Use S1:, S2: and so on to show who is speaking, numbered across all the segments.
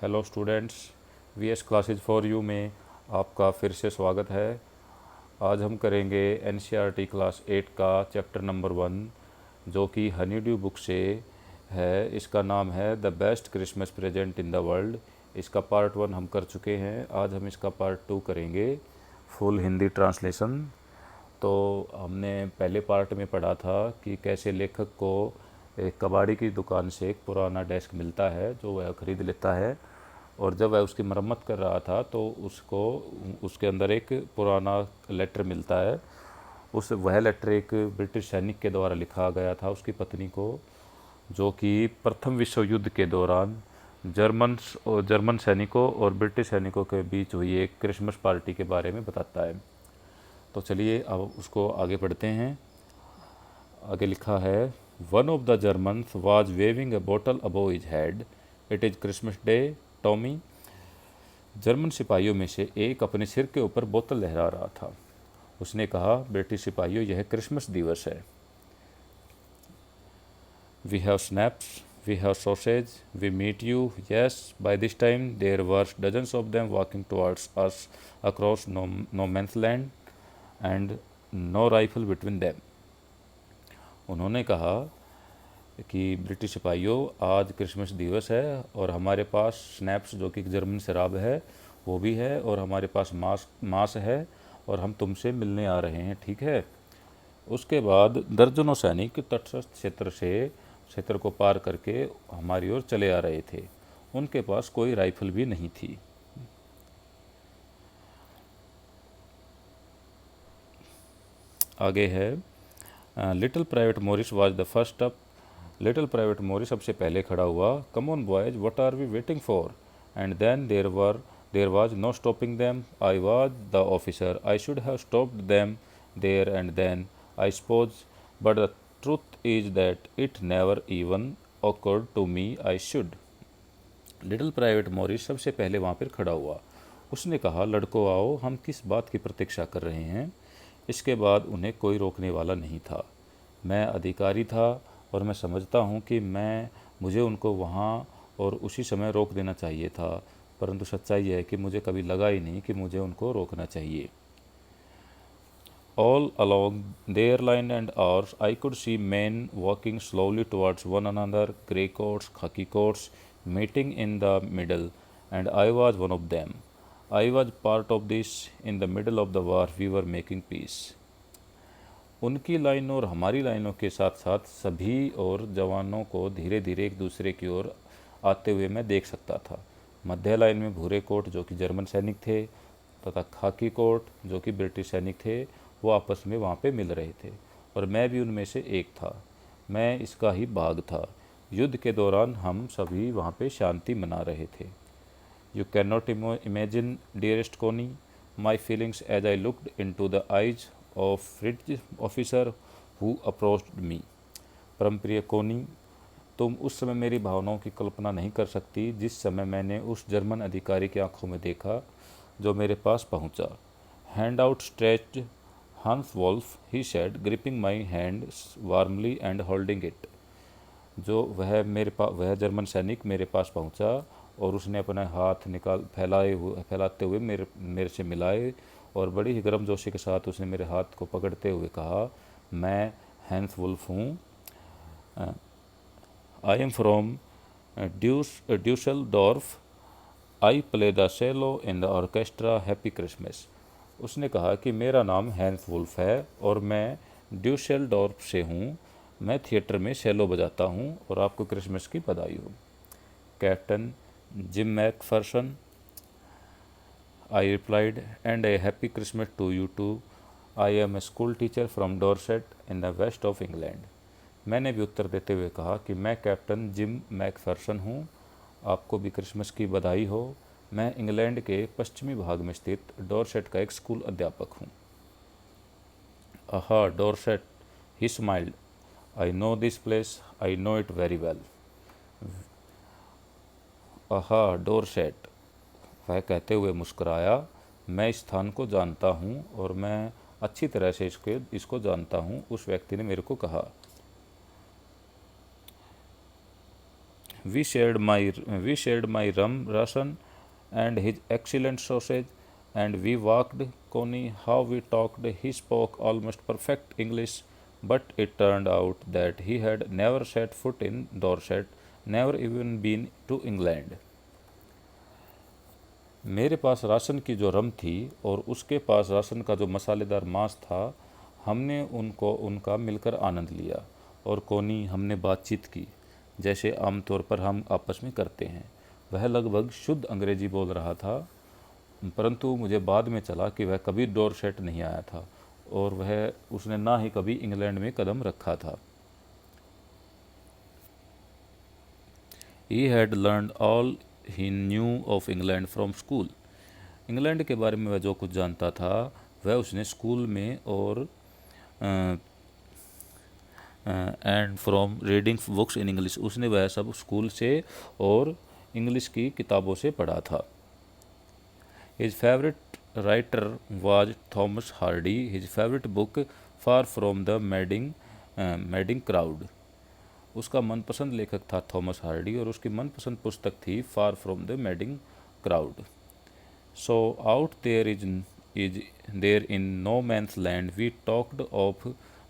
S1: Hello students, VS Classes for you में आपका फिर से स्वागत है। आज हम करेंगे एनसीईआरटी क्लास 8 का चैप्टर नंबर 1 जो कि हनी ड्यू बुक से है। इसका नाम है the best Christmas present in the world. इसका पार्ट 1 हम कर चुके हैं। आज हम इसका पार्ट 2 करेंगे, फुल हिंदी ट्रांसलेशन। तो हमने पहले पार्ट में पढ़ा था कि कैसे लेखक को एक कबाड़ी की दुकान से एक पुराना डेस्क मिलता है जो वह ख़रीद लेता है, और जब वह उसकी मरम्मत कर रहा था तो उसको उसके अंदर एक पुराना लेटर मिलता है। वह लेटर एक ब्रिटिश सैनिक के द्वारा लिखा गया था उसकी पत्नी को, जो कि प्रथम विश्व युद्ध के दौरान जर्मन सैनिकों और ब्रिटिश सैनिकों के बीच हुई एक क्रिसमस पार्टी के बारे में बताता है। तो चलिए अब उसको आगे पढ़ते हैं। आगे लिखा है, one of the Germans was waving a bottle above his head. It is Christmas day, Tommy. German सिपाहियों में से एक अपने सिर के ऊपर बोतल लहरा रहा था। उसने कहा, ब्रिटिश सिपाहियों, यह क्रिसमस दिवस है। We have schnapps, we have sausage, we meet you. Yes, by this time there were dozens of them walking towards us across no man's land and no rifle between them. उन्होंने कहा कि British सिपाहियों, आज Christmas दिवस है और हमारे पास snaps जो कि जर्मन शराब है वो भी है, और हमारे पास मांस है, और हम तुमसे मिलने आ रहे हैं, ठीक है। उसके बाद दर्जनों सैनिक तटस्थ क्षेत्र को पार करके हमारी ओर चले आ रहे थे। उनके पास कोई राइफल भी नहीं थी। आगे है, little Private Morris was the first up. Little Private Morris सबसे पहले खड़ा हुआ। Come on boys, what are we waiting for? And then there was no stopping them. I was the officer, I should have stopped them there and then, I suppose, but the truth is that it never even occurred to me I should. Little Private Morris सबसे पहले वहाँ पर खड़ा हुआ। उसने कहा, लड़कों आओ, हम किस बात की प्रतीक्षा कर रहे हैं? इसके बाद उन्हें कोई रोकने वाला नहीं था। मैं अधिकारी था और मैं समझता हूँ कि मुझे उनको वहाँ और उसी समय रोक देना चाहिए था, परंतु सच्चाई है कि मुझे कभी लगा ही नहीं कि मुझे उनको रोकना चाहिए। All along their line and ours, I could see men walking slowly towards one another, grey coats, khaki coats, meeting in the middle, and I was one of them. I was part of this. In the middle of the war, we were making peace. उनकी लाइनों और हमारी लाइनों के साथ साथ सभी और जवानों को धीरे धीरे एक दूसरे की ओर आते हुए मैं देख सकता था। मध्य लाइन में भूरे कोट जो कि जर्मन सैनिक थे तथा खाकी कोट जो कि ब्रिटिश सैनिक थे, वो आपस में वहाँ पे मिल रहे थे, और मैं भी उनमें से एक था। मैं इसका ही भाग था। युद्ध के दौरान हम सभी वहाँ पे शांति मना रहे थे। You can not imagine, dearest Connie, my feelings as I looked into the eyes of British officer who approached me. परम प्रिय कोनी, तुम उस समय मेरी भावनाओं की कल्पना नहीं कर सकती जिस समय मैंने उस जर्मन अधिकारी की आंखों में देखा जो मेरे पास पहुंचा। Hand out stretched, Hans Wolf, he said, gripping my hand warmly and holding it. वह जर्मन सैनिक मेरे पास पहुंचा और उसने अपने हाथ फैलाते हुए मेरे से मिलाए, और बड़ी ही गर्मजोशी के साथ उसने मेरे हाथ को पकड़ते हुए कहा, मैं हैंस वुल्फ हूँ। I am from Dusseldorf, I play the cello in the orchestra, happy Christmas. उसने कहा कि मेरा नाम हैंस वुल्फ है और मैं ड्यूसेलडॉर्फ से हूँ। मैं थिएटर में सेलो बजाता हूँ और आपको क्रिसमस की बधाई हो। Captain gym Macpherson, I replied, and a happy Christmas to you too. I am a school teacher from Dorset in the west of England. मैंने भी उत्तर देते हुए कहा कि मैं कैप्टन जिम मैकफर्सन हूँ, आपको भी क्रिसमस की बधाई हो। मैं इंग्लैंड के पश्चिमी भाग में स्थित डॉर्सेट का एक स्कूल अध्यापक हूँ। आहा, Dorset, he smiled, I know this place, I know it very well. आहा, डॉर्सेट, वह कहते हुए मुस्कुराया, मैं इस स्थान को जानता हूँ और मैं अच्छी तरह से इसको जानता हूँ, उस व्यक्ति ने मेरे को कहा। We shared my rum ration and his excellent sausage, and we walked. Connie, how we talked! He spoke almost perfect English, but it turned out that he had never set foot in Dorset, never even been to England. मेरे पास ration की जो रम थी और उसके पास ration का जो मसालेदार मांस था, हमने उनको उनका मिलकर आनंद लिया। और कोनी, हमने बातचीत की जैसे आमतौर पर हम आपस में करते हैं। वह लगभग शुद्ध अंग्रेजी बोल रहा था, परंतु मुझे बाद में चला कि वह कभी डोरसेट नहीं आया था और वह उसने ना ही कभी इंग्लैंड में कदम रखा था। He had learned all he knew of England from school. England के बारे में वह जो कुछ जानता था वह उसने स्कूल में और and from reading books in English, उसने वह सब स्कूल से और इंग्लिश की किताबों से पढ़ा था। His favourite writer was Thomas Hardy, his favourite book far from the Madding crowd. उसका मनपसंद लेखक था थॉमस हार्डी और उसकी मनपसंद पुस्तक थी Far from the Madding Crowd. So out there in no man's land we talked of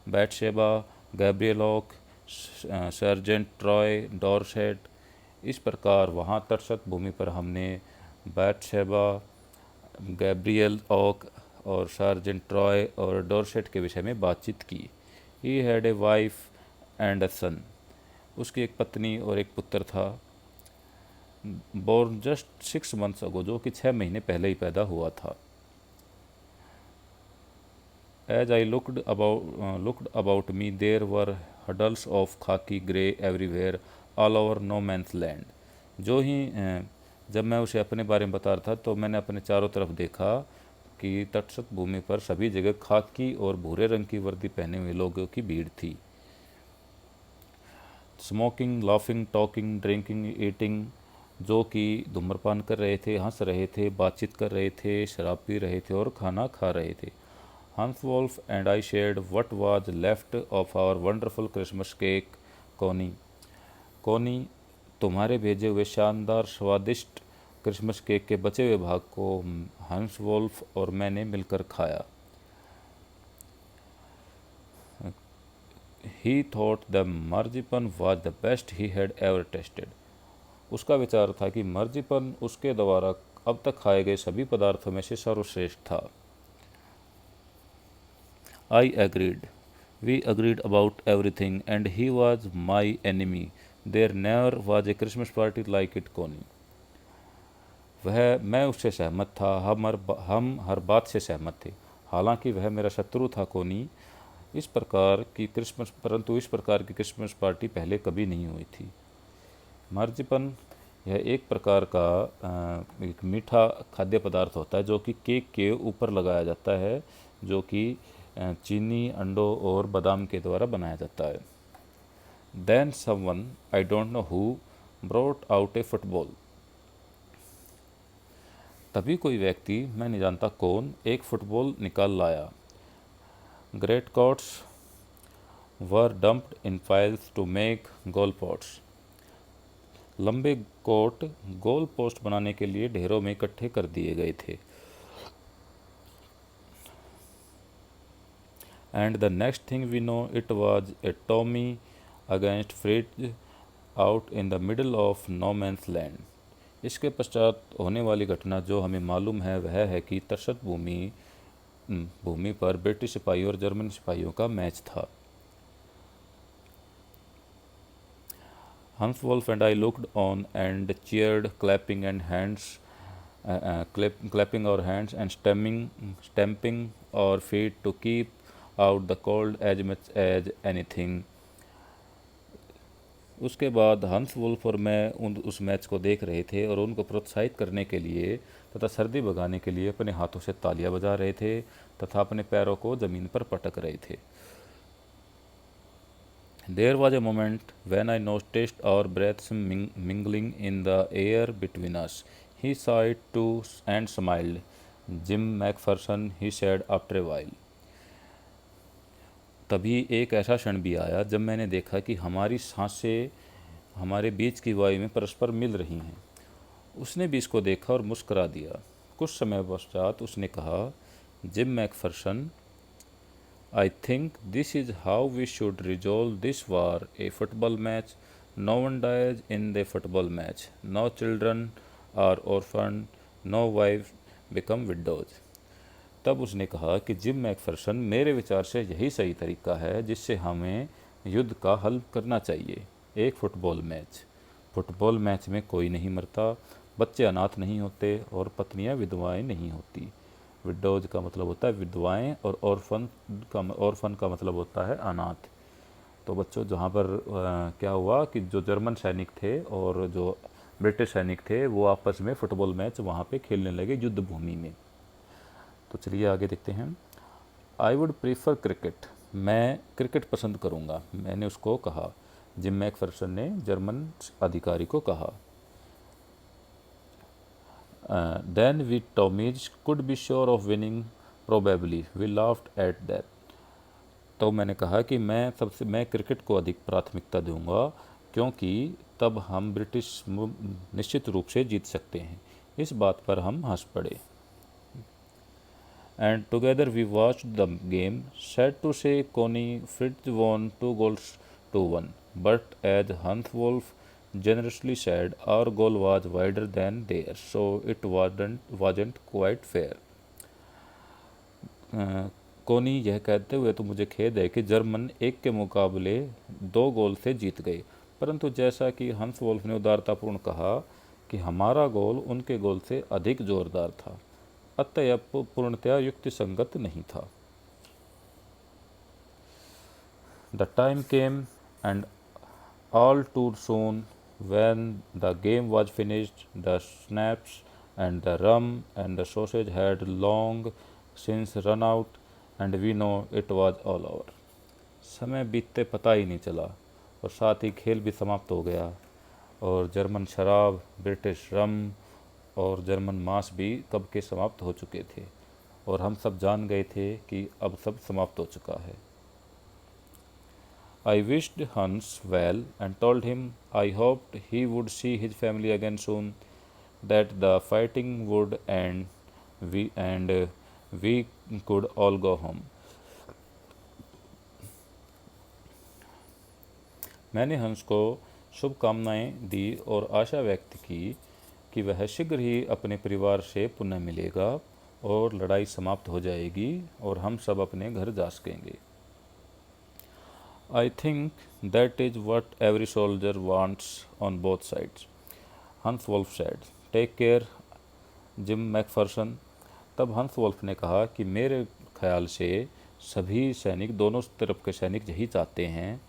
S1: Bathsheba, Gabriel Oak, sergeant Troy, Dorset. इस प्रकार वहाँ तटस्थ भूमि पर हमने बैटशेबा, गैब्रियल ऑक और सार्जेंट ट्रॉय और डॉरसेट के विषय में बातचीत की। He had a wife and a son, उसकी एक पत्नी और एक पुत्र था। बोर्न जस्ट 6 months अगो, जो कि 6 महीने पहले ही पैदा हुआ था। As I looked about me there were huddles of khaki grey everywhere all over no man's land. जब मैं उसे अपने बारे में बता रहा था तो मैंने अपने चारों तरफ देखा कि तटस्थ भूमि पर सभी जगह खाकी और भूरे रंग की वर्दी पहने हुए लोगों की भीड़ थी। Smoking, laughing, talking, drinking, eating, जो कि धूम्रपान कर रहे थे, हंस रहे थे, बातचीत कर रहे थे, शराब पी रहे थे और खाना खा रहे थे। Hans Wolf and I shared what was left of our wonderful Christmas cake. Connie, तुम्हारे भेजे हुए शानदार स्वादिष्ट क्रिसमस केक के बचे हुए भाग को हंस वोल्फ और मैंने मिलकर खाया। He thought the marzipan was the best he had ever tasted. उसका विचार था कि मर्जीपन उसके द्वारा अब तक खाए गए सभी पदार्थों में से सर्वश्रेष्ठ था। I agreed, we agreed about everything and he was my enemy. There never was a Christmas party like it Connie. मैं उससे सहमत था, हम हर बात से सहमत थे, हालांकि वह मेरा शत्रु था कोनी। परंतु इस प्रकार की क्रिसमस पार्टी पहले कभी नहीं हुई थी। मर्जीपन यह एक प्रकार का एक मीठा खाद्य पदार्थ होता है जो कि केक के ऊपर लगाया जाता है, जो कि चीनी, अंडों और बादाम के द्वारा बनाया जाता है। Then someone, I don't know who, brought out a football. तभी कोई व्यक्ति, मैं नहीं जानता कौन, एक फुटबॉल निकाल लाया। Greatcoats were dumped in piles to make goal posts. लंबे कोट गोल पोस्ट बनाने के लिए ढेरों में इकट्ठे कर दिए गए थे। And the next thing we know it was a Tommy against Fritz out in the middle of no man's land. इसके पश्चात होने वाली घटना जो हमें मालूम है वह है कि तटस्थ भूमि पर ब्रिटिश सिपाही और जर्मन सिपाहियों का मैच था। Hans Wolf and I looked on and cheered, clapping our hands and stamping our feet to keep out the cold as much as anything. उसके बाद हंस वुल्फ और मैं उस मैच को देख रहे थे और उनको प्रोत्साहित करने के लिए तथा सर्दी भगाने के लिए अपने हाथों से तालियां बजा रहे थे तथा अपने पैरों को ज़मीन पर पटक रहे थे। There was a moment when I noticed our breaths mingling in the air between us. He saw it too and smiled. Jim McPherson, he said after a while. तभी एक ऐसा क्षण भी आया जब मैंने देखा कि हमारी सांसें हमारे बीच की वायु में परस्पर मिल रही हैं। उसने भी इसको देखा और मुस्करा दिया। कुछ समय पश्चात उसने कहा, gym Macpherson, I think this is how we should resolve this war, a football match. No one dies in the football match. No children are orphaned. No wives become widows. तब उसने कहा कि जिम मैकफर्सन, मेरे विचार से यही सही तरीका है जिससे हमें युद्ध का हल करना चाहिए। एक फुटबॉल मैच में कोई नहीं मरता, बच्चे अनाथ नहीं होते और पत्नियां विधवाएं नहीं होती। विडोज का मतलब होता है विधवाएं और ऑर्फन का मतलब होता है अनाथ। तो बच्चों, जहाँ पर क्या हुआ कि जो जर्मन सैनिक थे और जो ब्रिटिश सैनिक थे वो आपस में फुटबॉल मैच वहाँ पे खेलने लगे युद्ध भूमि में। तो चलिए आगे देखते हैं। आई वुड प्रीफर क्रिकेट, मैं क्रिकेट पसंद करूँगा, मैंने उसको कहा। जिम मैकफर्सन ने जर्मन अधिकारी को कहा। Then we Tommies could be sure of winning probably, we laughed at that. तो मैंने कहा कि मैं क्रिकेट को अधिक प्राथमिकता दूंगा क्योंकि तब हम ब्रिटिश निश्चित रूप से जीत सकते हैं। इस बात पर हम हंस पड़े। And together we watched the game. Sad to say, Connie Fritz won 2 goals to 1. But as Hans Wolf generously said, our goal was wider than theirs, so it wasn't quite fair. कोनी यह कहते हुए तो मुझे खेद है कि German 1 के मुकाबले 2 गोल से जीत गए, परंतु जैसा कि हंस वोल्फ ने उदारतापूर्ण कहा कि हमारा गोल उनके गोल से अधिक जोरदार था, अतः यह पूर्णतया युक्ति संगत नहीं था। The time came and all too soon when the game was finished, the schnapps and the rum and the sausage had long since run out and we know it was all over. समय बीतते पता ही नहीं चला और साथ ही खेल भी समाप्त हो गया और जर्मन शराब, ब्रिटिश रम और जर्मन मांस भी कब के समाप्त हो चुके थे और हम सब जान गए थे कि अब सब समाप्त हो चुका है। I wished Hans well and told him I hoped he would see his family again soon, that the fighting would end we could all go home. मैंने हंस को शुभकामनाएं दी और आशा व्यक्त की कि वह शीघ्र ही अपने परिवार से पुनः मिलेगा और लड़ाई समाप्त हो जाएगी और हम सब अपने घर जा सकेंगे। I think that is what every soldier wants on both sides, Hans Wolf said. Take care Jim McPherson. तब हंस वोल्फ ने कहा कि मेरे ख्याल से सभी सैनिक, दोनों तरफ के सैनिक यही चाहते हैं,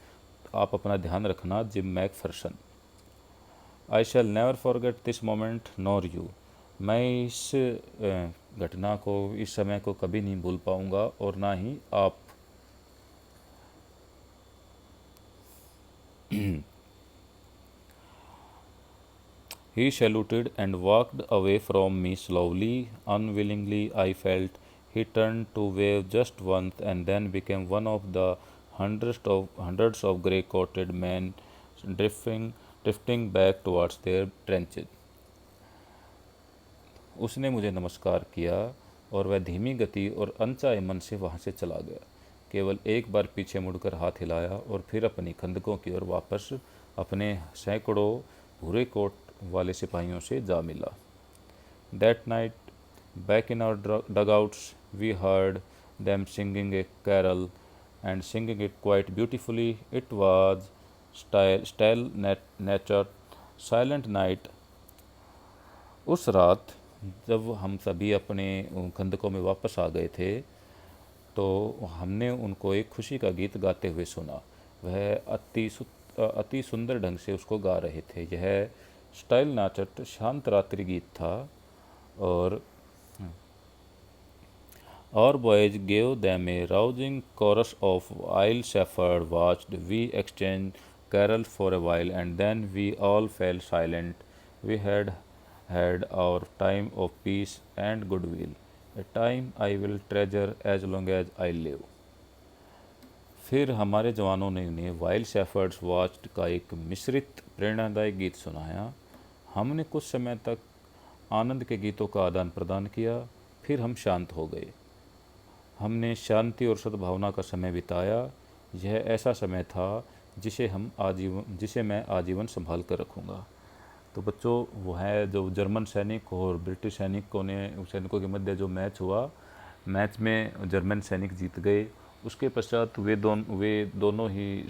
S1: आप अपना ध्यान रखना gym Macpherson. I shell never forget this moment nor you, मैं इस घटना को, इस समय को कभी नहीं भूल पाऊँगा और ना ही आप। He saluted and walked away from me slowly. Unwillingly, I felt he turned to wave just once and then became one of the hundreds of grey-coated men drifting back towards their trenches. उसने मुझे नमस्कार किया और वह धीमी गति और अनचाहे मन से वहाँ से चला गया। केवल एक बार पीछे मुड़कर हाथ हिलाया और फिर अपनी खंदकों की ओर वापस अपने सैकड़ों भूरे कोट वाले सिपाहियों से जा मिला। That night, back in our dugouts, we heard them singing a carol and singing it quite beautifully. It was still nature, silent night. उस रात जब हम सभी अपने खंदकों में वापस आ गए थे तो हमने उनको एक खुशी का गीत गाते हुए सुना। वह अति सुंदर ढंग से उसको गा रहे थे। यह स्टाइल नाचट शांत रात्रि गीत था और our boys gave them a rousing chorus of while Shepherd watched. We exchanged carols for a while and then we all fell silent. We had had our time of peace and goodwill, a time I will treasure as long as I live. फिर हमारे जवानों ने wild shepherd's watched का एक मिश्रित प्रेरणादायक गीत सुनाया। हमने कुछ समय तक आनंद के गीतों का आदान प्रदान किया, फिर हम शांत हो गए। हमने शांति और सद्भावना का समय बिताया। यह ऐसा समय था जिसे मैं आजीवन संभाल कर रखूँगा। तो बच्चों, वो है जो जर्मन सैनिक और ब्रिटिश सैनिकों के मध्य जो मैच हुआ, मैच में जर्मन सैनिक जीत गए। उसके पश्चात वे दोनों ही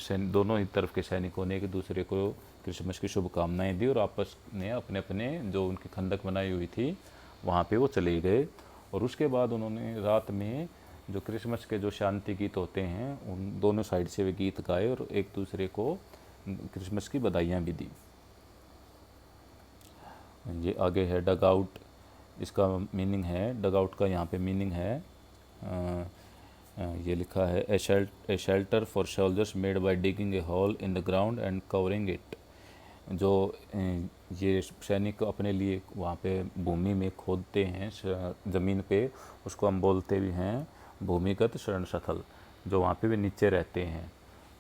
S1: तरफ के सैनिकों ने एक दूसरे को क्रिसमस की शुभकामनाएं दी और आपस में अपने अपने जो उनकी खंदक बनाई हुई थी वहाँ पे वो चले गए। और उसके बाद उन्होंने रात में जो क्रिसमस के जो शांति गीत होते हैं उन दोनों साइड से वे गीत गाए और एक दूसरे को क्रिसमस की बधाइयाँ भी दी। ये आगे है डग आउट। इसका मीनिंग है, डग आउट का यहाँ पे मीनिंग है, ये लिखा है a shelter for soldiers made by digging a hole in the ground and covering it. जो ये सैनिक अपने लिए वहाँ पे भूमि में खोदते हैं ज़मीन पे, उसको हम बोलते भी हैं भूमिगत शरण स्थल। जो वहाँ पे वे नीचे रहते हैं,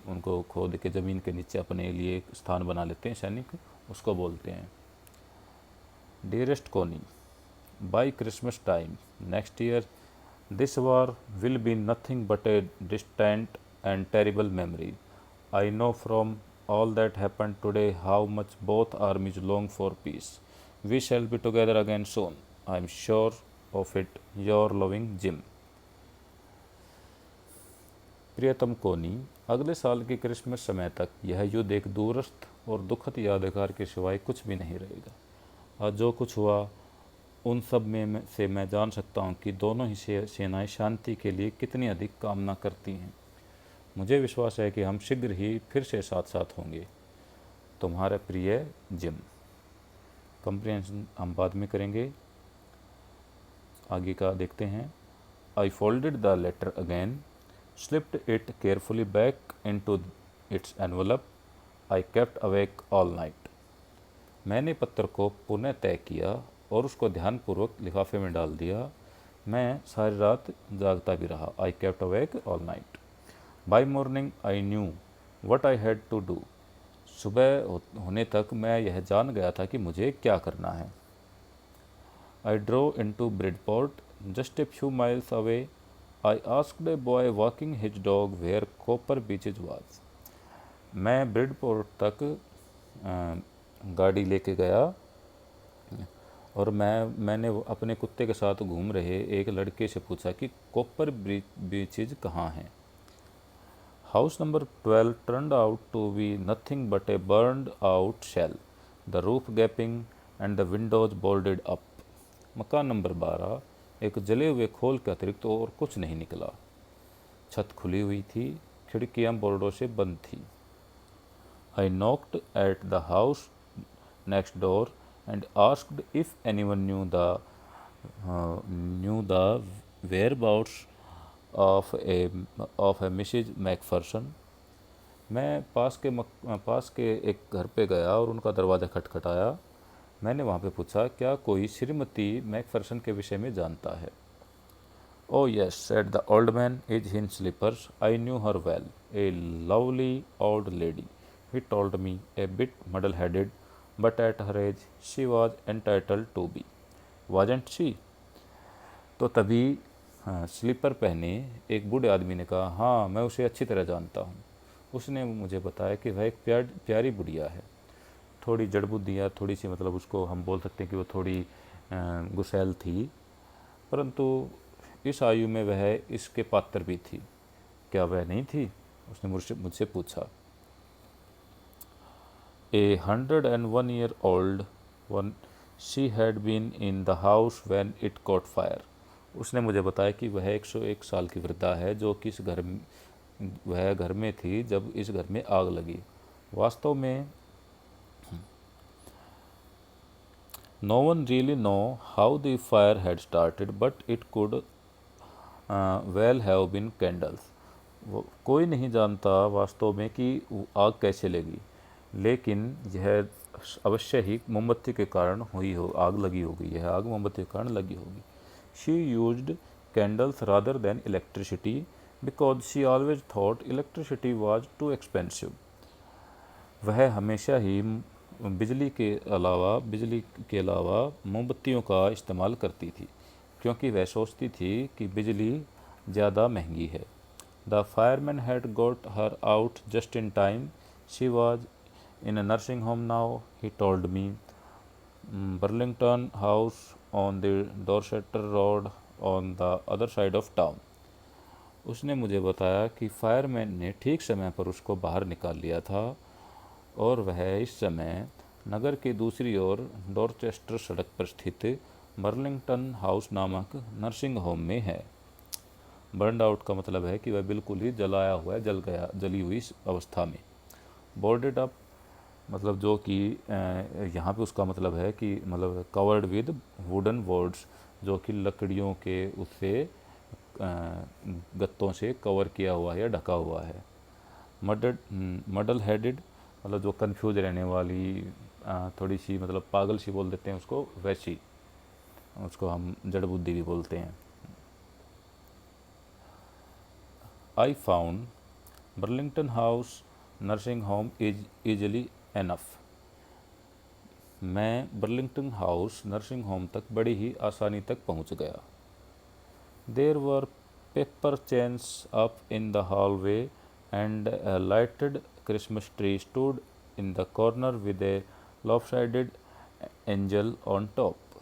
S1: उनको खोद के ज़मीन के नीचे अपने लिए एक स्थान बना लेते हैं सैनिक, उसको बोलते हैं। Dearest Connie, by Christmas time next year this war will be nothing but a distant and terrible memory. I know from all that happened today how much both armies long for peace. We shall be together again soon. I am sure of it. Your loving Jim. प्रियतम कोनी, अगले साल के Christmas समय तक यह युद्ध एक दूरस्थ और दुखद यादगार के सिवाय कुछ भी नहीं रहेगा। आज जो कुछ हुआ उन सब में से मैं जान सकता हूँ कि दोनों ही सेनाएं शांति के लिए कितनी अधिक कामना करती हैं। मुझे विश्वास है कि हम शीघ्र ही फिर से साथ साथ होंगे। तुम्हारा प्रिय जिम। कंप्रिहेंशन हम बाद में करेंगे, आगे का देखते हैं। I folded the letter again, slipped it carefully back into its envelope. I kept awake all night. मैंने पत्र को पुनः तय किया और उसको ध्यानपूर्वक लिफाफे में डाल दिया। मैं सारी रात जागता भी रहा। I kept awake all night. By morning I knew what I had to do. सुबह होने तक मैं यह जान गया था कि मुझे क्या करना है। I drove in to Bridport just a few miles away. I asked a boy walking his dog where Copper Beeches was. मैं ब्रिडपोर्ट तक गाड़ी लेके गया और मैंने अपने कुत्ते के साथ घूम रहे एक लड़के से पूछा कि कॉपर बीचेज कहाँ हैं। House number 12 turned out to be nothing but a burned out shell, the roof gaping and the windows boarded up. मकान नंबर 12 एक जले हुए खोल के अतिरिक्त और कुछ नहीं निकला। छत खुली हुई थी, खिड़कियां बोर्डों से बंद थी। I knocked at the house next door and asked if anyone knew the whereabouts of a Mrs. Macpherson. मैं पास के एक घर पे गया और उनका दरवाज़ा खटखटाया। मैंने वहाँ पे पूछा, क्या कोई श्रीमती मैकफर्सन के विषय में जानता है? Oh yes, said the old man, is in slippers. I knew her well. A lovely old lady. He told me, a bit muddle-headed, but at her age she was entitled to be. Wasn't she? तो तभी sleeper पहने एक बूढ़े आदमी ने कहा, हाँ मैं उसे अच्छी तरह जानता हूँ। उसने मुझे बताया कि वह एक प्यारी बुढ़िया है। थोड़ी जड़बुद्धि या थोड़ी सी मतलब उसको हम बोल सकते हैं कि वो थोड़ी गुस्सैल थी, परंतु इस आयु में वह इसके पात्र भी थी। क्या वह नहीं थी? उसने मुझसे पूछा। A 101-year-old one, she had been in the house when it caught fire. उसने मुझे बताया कि वह 101 साल की वृद्धा है जो कि वह घर में थी जब इस घर में आग लगी। वास्तव में no one really know how the fire had started, but it could well have been candles. कोई नहीं जानता वास्तव में कि आग कैसे लगी, लेकिन यह अवश्य ही मोमबत्ती के कारण आग लगी होगी। यह आग मोमबत्ती के कारण लगी होगी। She used candles rather than electricity because she always thought electricity was too expensive. वह हमेशा ही बिजली के अलावा मोमबत्तियों का इस्तेमाल करती थी, क्योंकि वह सोचती थी कि बिजली ज़्यादा महंगी है। The fireman had got her out just in time. She was in a nursing home now, he told me. Burlington House on the Dorchester road on the other side of town. उसने मुझे बताया कि fireman ने ठीक समय पर उसको बाहर निकाल लिया था और वह इस समय नगर के दूसरी ओर डॉर्चेस्टर सड़क पर स्थित बर्लिंगटन हाउस नामक नर्सिंग होम में है। बर्नड आउट का मतलब है कि वह बिल्कुल ही जलाया हुआ है, जली हुई अवस्था में। बोर्डेड अप मतलब जो कि यहाँ पे उसका मतलब है कि मतलब कवर्ड विद वुडन बोर्ड्स, जो कि लकड़ियों के उससे गत्तों से कवर किया हुआ है या ढका हुआ है। मडल हेडेड मतलब जो कंफ्यूज रहने वाली, थोड़ी सी मतलब पागल सी बोल देते हैं उसको, वैसी, उसको हम जड़ बुद्धि भी बोलते हैं। I found Burlington House nursing home is easily enough. मैं बर्लिंगटन हाउस नर्सिंग होम तक बड़ी ही आसानी तक पहुंच गया। There were paper chains up in the hallway and a lighted Christmas tree stood in the corner with a lopsided angel on top.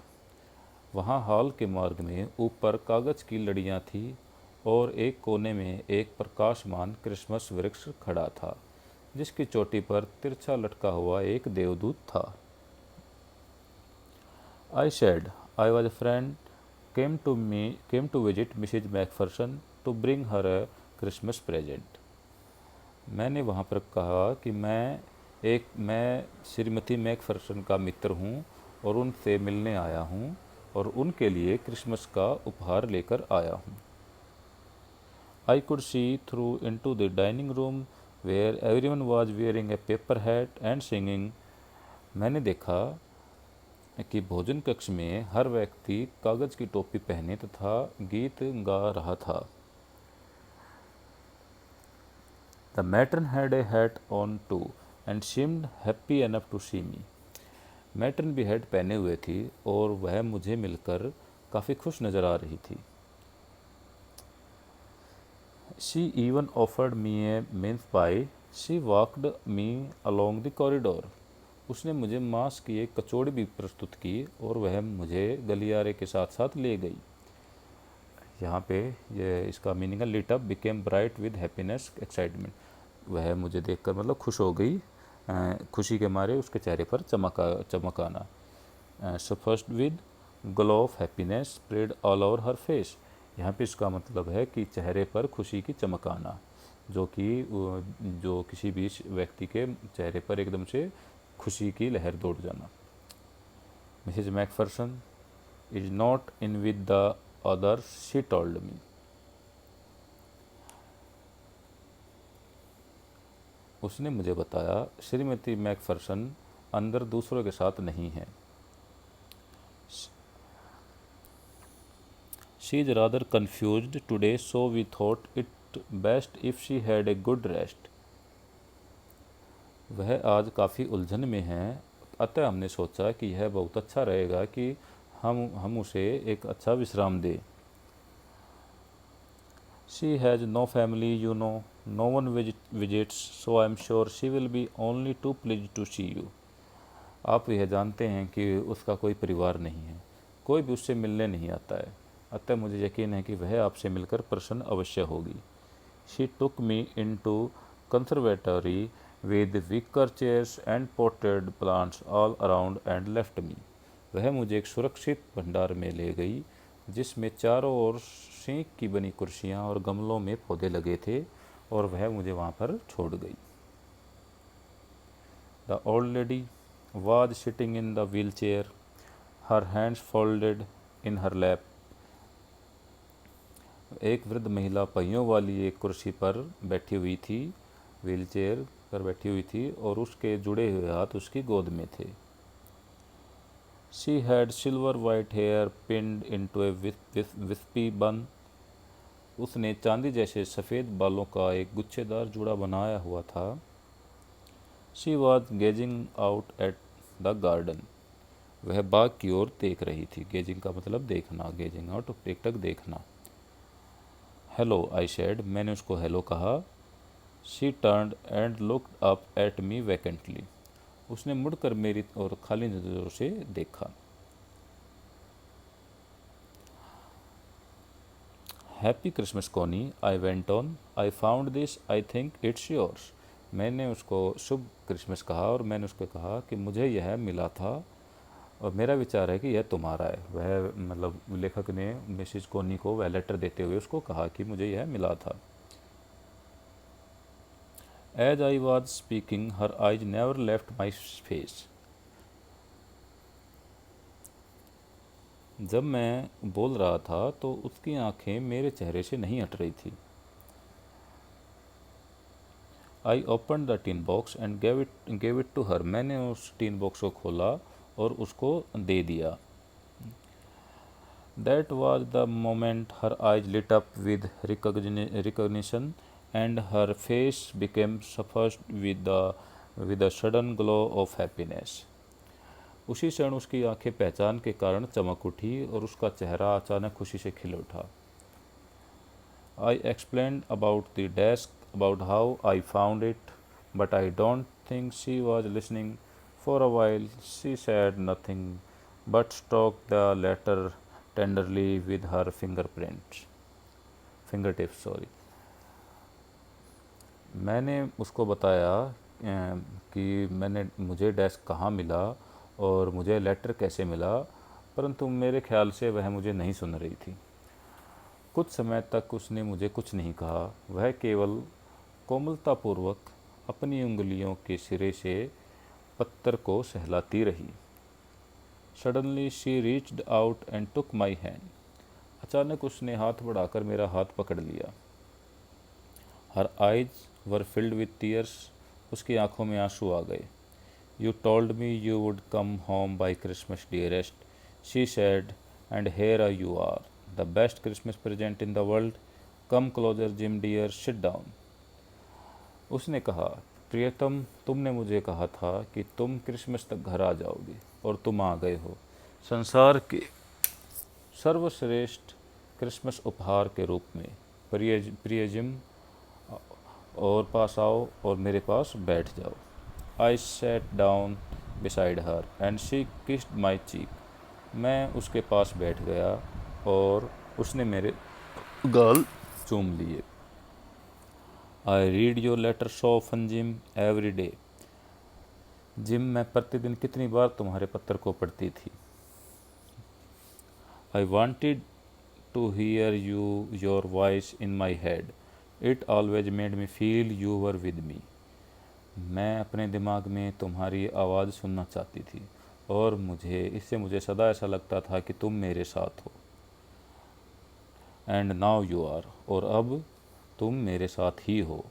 S1: वहाँ hall के मार्ग में ऊपर कागज की लड़ियाँ थी और एक कोने में एक प्रकाशमान क्रिसमस वृक्ष खड़ा था, जिसकी चोटी पर तिरछा लटका हुआ एक देवदूत था। I said I was a friend came to visit Mrs. Macpherson to bring her a Christmas present. मैंने वहाँ पर कहा कि मैं श्रीमती मैकफरसन का मित्र हूँ और उनसे मिलने आया हूँ और उनके लिए क्रिसमस का उपहार लेकर आया हूँ। I could see through into the dining room where everyone was wearing a paper hat and singing. मैंने देखा कि भोजन कक्ष में हर व्यक्ति कागज की टोपी पहने तथा गीत गा रहा था। The matron had a hat on too and seemed happy enough to see me. Matron भी हैट पहने हुए थी और वह मुझे मिलकर काफ़ी खुश नज़र आ रही थी। She even offered me a mince pie. She walked me along the corridor. उसने मुझे मांस की एक कचौड़ी भी प्रस्तुत की और वह मुझे गलियारे के साथ साथ ले गई। यहाँ पे ये इसका मीनिंग है lit up became bright with happiness excitement. वह मुझे देखकर मतलब खुश हो गई, खुशी के मारे उसके चेहरे पर चमक आना। So first with glow of happiness spread all over her face. यहाँ पे इसका मतलब है कि चेहरे पर खुशी की चमक आना, जो किसी भी व्यक्ति के चेहरे पर एकदम से खुशी की लहर दौड़ जाना। Mrs McPherson is not in with the others, she told me. उसने मुझे बताया श्रीमती मैकफरसन अंदर दूसरों के साथ नहीं है। She is rather confused today, so we thought it best if she had a good rest. वह आज काफ़ी उलझन में है, अतः हमने सोचा कि यह बहुत अच्छा रहेगा कि हम उसे एक अच्छा विश्राम दें। She has no family, you know. No one visits, so I am sure she will be only too pleased to see you. आप यह जानते हैं कि उसका कोई परिवार नहीं है, कोई भी उससे मिलने नहीं आता है, अतः मुझे यकीन है कि वह आपसे मिलकर प्रसन्न अवश्य होगी। She took me into conservatory with wicker chairs and potted plants all around and left me. वह मुझे एक सुरक्षित भंडार में ले गई जिसमें चारों ओर सींक की बनी कुर्सियाँ और गमलों में पौधे लगे थे और वह मुझे वहाँ पर छोड़ गई। The old lady was sitting in the wheelchair, her hands folded in her lap. एक वृद्ध महिला पहियों वाली एक कुर्सी पर बैठी हुई थी, व्हीलचेयर पर बैठी हुई थी और उसके जुड़े हुए हाथ उसकी गोद में थे। She had silver white hair pinned into a wispy bun. उसने चांदी जैसे सफ़ेद बालों का एक गुच्छेदार जूड़ा बनाया हुआ था। She was gazing out at the garden. वह बाग की ओर देख रही थी। गेजिंग का मतलब देखना, गेजिंग आउट एकटक देखना। हेलो आई शेड, मैंने उसको हेलो कहा। She turned and looked up at me vacantly. उसने मुड़कर मेरी ओर खाली नज़रों से देखा। हैप्पी क्रिसमस कोनी, I went on, I found this, I think it's yours. मैंने उसको शुभ क्रिसमस कहा और मैंने उसको कहा कि मुझे यह मिला था और मेरा विचार है कि यह तुम्हारा है। वह मतलब लेखक ने मिसिज कोनी को वह लेटर देते हुए उसको कहा कि मुझे यह मिला था। As I was speaking her eyes never left my face. जब मैं बोल रहा था तो उसकी आंखें मेरे चेहरे से नहीं हट रही थी। I open the tin box and gave it to her. मैंने उस टीन बॉक्स को खोला और उसको दे दिया। That was the moment her eyes lit up with recognition and her face became suffused with a sudden glow of happiness. उसी क्षण उसकी आंखें पहचान के कारण चमक उठी और उसका चेहरा अचानक खुशी से खिल उठा। I explained about the desk, about how I found it, but I don't think she was listening. For a while she said nothing, but stroked the letter tenderly with her fingertips. मैंने उसको बताया कि मुझे desk कहाँ मिला और मुझे letter कैसे मिला, परंतु मेरे ख्याल से वह मुझे नहीं सुन रही थी। कुछ समय तक उसने मुझे कुछ नहीं कहा। वह केवल कोमलतापूर्वक अपनी उंगलियों के सिरे से पत्थर को सहलाती रही। Suddenly she reached out and took my hand. अचानक उसने हाथ बढ़ाकर मेरा हाथ पकड़ लिया। Her eyes were filled with tears. उसकी आंखों में आंसू आ गए। You told me you would come home by Christmas dearest, she said, and here you are, the best Christmas present in the world. Come closer Jim dear, sit down. उसने कहा, प्रियतम, तुमने मुझे कहा था कि तुम क्रिसमस तक घर आ जाओगे और तुम आ गए हो। संसार के सर्वश्रेष्ठ क्रिसमस उपहार के रूप में प्रिय जिम, और पास आओ और मेरे पास बैठ जाओ। I sat down beside her and she kissed my cheek. मैं उसके पास बैठ गया और उसने मेरे गाल चूम लिए। I read your letter so often Jim, every day. Jim, मैं प्रतिदिन कितनी बार तुम्हारे पत्र को पढ़ती थी। I wanted to hear your voice in my head, it always made me feel you were with me. मैं अपने दिमाग में तुम्हारी आवाज़ सुनना चाहती थी और मुझे सदा ऐसा लगता था कि तुम मेरे साथ हो। एंड नाउ यू आर, और अब तुम मेरे साथ ही हो।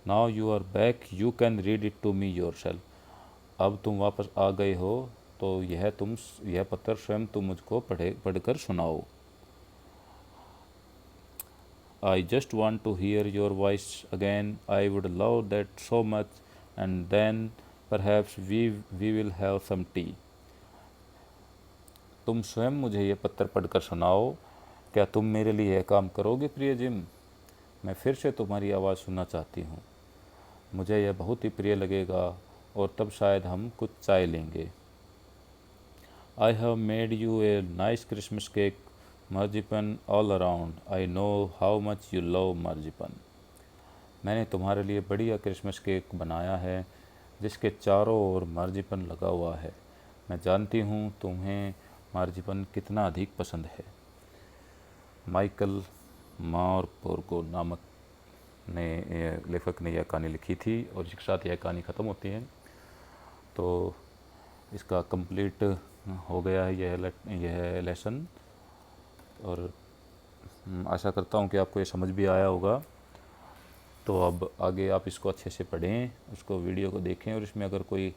S1: Now you are back, you can read it to me yourself. अब तुम वापस आ गए हो तो यह पत्र स्वयं तुम मुझको पढ़कर सुनाओ। I just want to hear your voice again. I would love that so much. And then perhaps we will have some tea. तुम स्वयं मुझे ये पत्र पढ़कर सुनाओ। क्या तुम मेरे लिए यह काम करोगे प्रिय जिम? मैं फिर से तुम्हारी आवाज़ सुनना चाहती हूँ। मुझे यह बहुत ही प्रिय लगेगा और तब शायद हम कुछ चाय लेंगे। I have made you a nice Christmas cake, marzipan all around. I know how much you love marzipan. मैंने तुम्हारे लिए बढ़िया क्रिसमस केक बनाया है जिसके चारों ओर मार्जिपन लगा हुआ है। मैं जानती हूँ तुम्हें मार्जिपन कितना अधिक पसंद है। माइकल मारपोर्गो नामक लेखक ने यह कहानी लिखी थी और इसके साथ यह कहानी ख़त्म होती है। तो इसका कंप्लीट हो गया है यह लेसन, और आशा करता हूँ कि आपको ये समझ भी आया होगा। तो अब आगे आप इसको अच्छे से पढ़ें, उसको वीडियो को देखें, और इसमें अगर कोई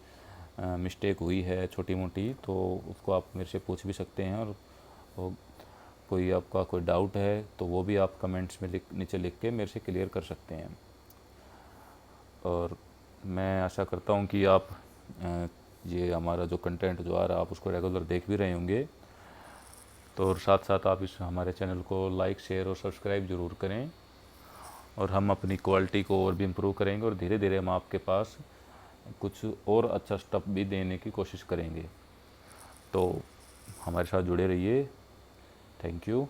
S1: मिस्टेक हुई है छोटी मोटी तो उसको आप मेरे से पूछ भी सकते हैं, और कोई आपका कोई डाउट है तो वो भी आप कमेंट्स में नीचे लिख के मेरे से क्लियर कर सकते हैं। और मैं आशा करता हूँ कि आप ये हमारा जो कंटेंट जो आ रहा है आप उसको रेगुलर देख भी रहे होंगे। तो और साथ साथ आप इस हमारे चैनल को लाइक, शेयर और सब्सक्राइब ज़रूर करें, और हम अपनी क्वालिटी को और भी इम्प्रूव करेंगे और धीरे धीरे हम आपके पास कुछ और अच्छा स्टफ भी देने की कोशिश करेंगे। तो हमारे साथ जुड़े रहिए। Thank you.